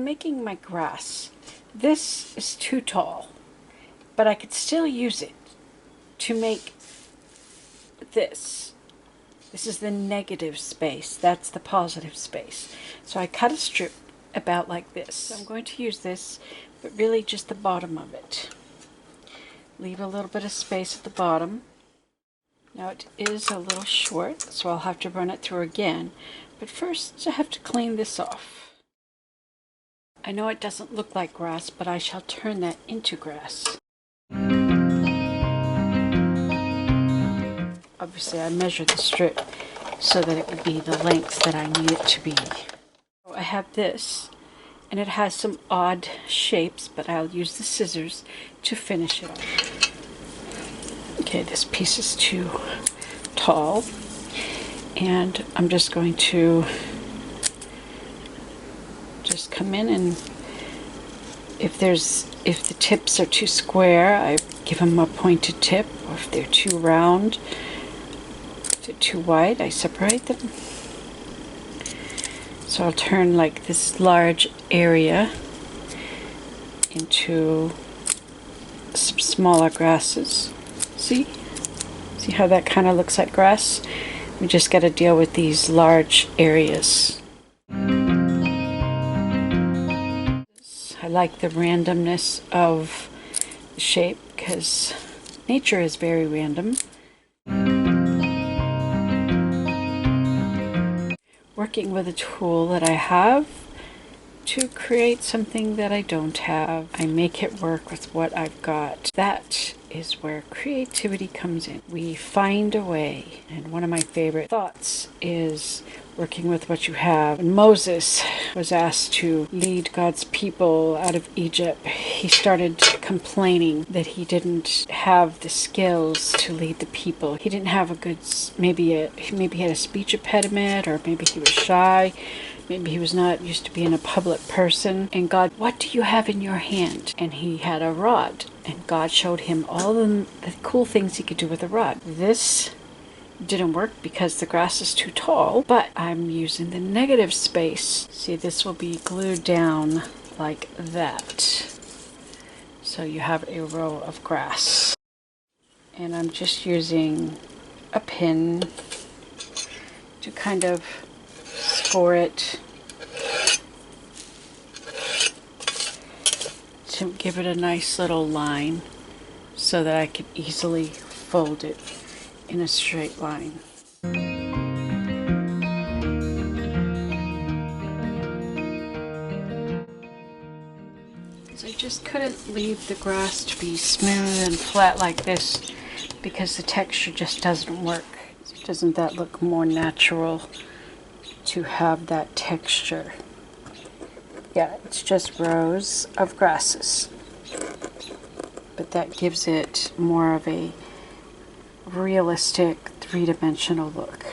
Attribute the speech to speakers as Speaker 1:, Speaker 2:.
Speaker 1: making my grass, this is too tall, but I could still use it to make this. This is the negative space. That's the positive space. So I cut a strip about like this. So I'm going to use this, but really just the bottom of it. Leave a little bit of space at the bottom. Now it is a little short, so I'll have to run it through again. But first I have to clean this off. I know it doesn't look like grass, but I shall turn that into grass. Obviously I measured the strip so that it would be the length that I need it to be. So I have this, and it has some odd shapes, but I'll use the scissors to finish it off. Okay, this piece is too tall, and I'm just going to just come in, and if the tips are too square, I give them a pointed tip, or if they're too round, if they're too wide, I separate them. So I'll turn like this large area into some smaller grasses. See how that kind of looks like grass? We just got to deal with these large areas. I like the randomness of the shape because nature is very random. Working with a tool that I have to create something that I don't have. I make it work with what I've got. That is where creativity comes in. We find a way. And one of my favorite thoughts is working with what you have. When Moses was asked to lead God's people out of Egypt, he started complaining that he didn't have the skills to lead the people. He didn't have a good, maybe he had a speech impediment, or maybe he was shy. Maybe he was not used to being a public person. And God, what do you have in your hand? And he had a rod. And God showed him all the cool things he could do with a rod. This didn't work because the grass is too tall, but I'm using the negative space. See, this will be glued down like that. So you have a row of grass. And I'm just using a pin to kind of score it, to give it a nice little line so that I could easily fold it in a straight line. So I just couldn't leave the grass to be smooth and flat like this because the texture just doesn't work. Doesn't that look more natural to have that texture? Yeah, it's just rows of grasses, but that gives it more of a realistic three-dimensional look.